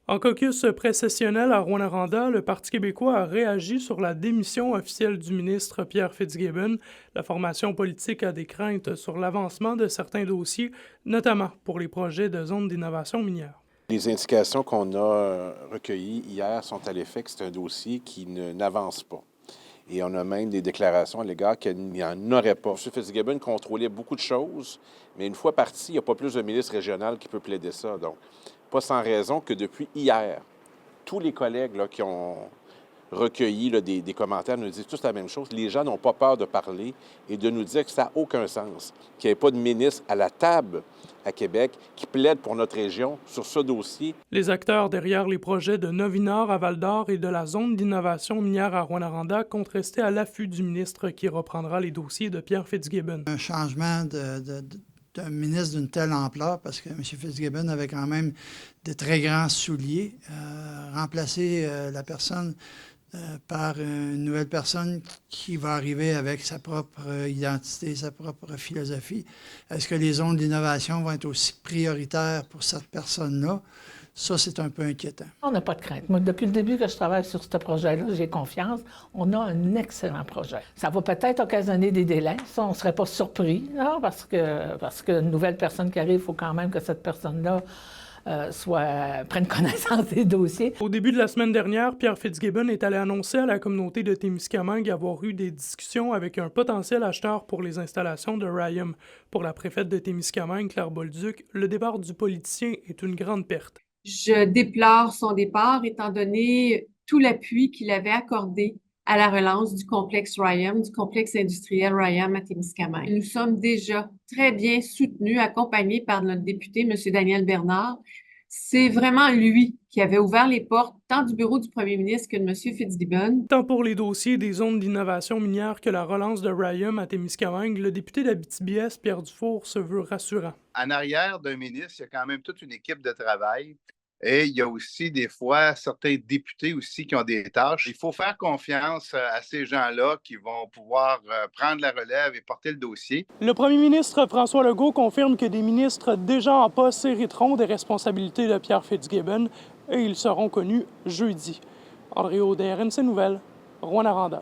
En caucus précessionnel à Rouyn-Noranda, le Parti québécois a réagi sur la démission officielle du ministre Pierre Fitzgibbon. La formation politique a des craintes sur l'avancement de certains dossiers, notamment pour les projets de zones d'innovation minière. Les indications qu'on a recueillies hier sont à l'effet que c'est un dossier qui n'avance pas. Et on a même des déclarations à l'égard qu'il n'y en aurait pas. M. Fitzgibbon contrôlait beaucoup de choses, mais une fois parti, il n'y a pas plus de ministre régional qui peut plaider ça. Donc, pas sans raison que depuis hier, tous les collègues là, qui ont recueilli là, des commentaires nous disent tous la même chose. Les gens n'ont pas peur de parler et de nous dire que ça n'a aucun sens, qu'il n'y ait pas de ministre à la table à Québec qui plaide pour notre région sur ce dossier. Les acteurs derrière les projets de Novinor à Val-d'Or et de la zone d'innovation minière à Rouyn-Noranda comptent rester à l'affût du ministre qui reprendra les dossiers de Pierre Fitzgibbon. Un changement d'un ministre d'une telle ampleur, parce que M. Fitzgibbon avait quand même de très grands souliers. Remplacer la personne par une nouvelle personne qui va arriver avec sa propre identité, sa propre philosophie. Est-ce que les zones d'innovation vont être aussi prioritaires pour cette personne-là? Ça, c'est un peu inquiétant. On n'a pas de crainte. Moi, depuis le début que je travaille sur ce projet-là, j'ai confiance. On a un excellent projet. Ça va peut-être occasionner des délais. Ça, on ne serait pas surpris, là, parce qu'une nouvelle personne qui arrive, il faut quand même que cette personne-là prenne connaissance des dossiers. Au début de la semaine dernière, Pierre Fitzgibbon est allé annoncer à la communauté de Témiscamingue avoir eu des discussions avec un potentiel acheteur pour les installations de Rayum. Pour la préfète de Témiscamingue, Claire Bolduc, le départ du politicien est une grande perte. Je déplore son départ étant donné tout l'appui qu'il avait accordé à la relance du complexe Rayum, du complexe industriel Rayum à Témiscamingue. Nous sommes déjà très bien soutenus, accompagnés par notre député, M. Daniel Bernard. C'est vraiment lui qui avait ouvert les portes tant du bureau du premier ministre que de M. Fitzgibbon. Tant pour les dossiers des zones d'innovation minière que la relance de Rayum à Témiscamingue, le député d'Abitibi-Est, Pierre Dufour, se veut rassurant. En arrière d'un ministre, il y a quand même toute une équipe de travail. Et il y a aussi des fois certains députés aussi qui ont des tâches. Il faut faire confiance à ces gens-là qui vont pouvoir prendre la relève et porter le dossier. Le premier ministre François Legault confirme que des ministres déjà en poste hériteront des responsabilités de Pierre Fitzgibbon et ils seront connus jeudi. André Audet, RNC Nouvelles, Rouyn-Noranda.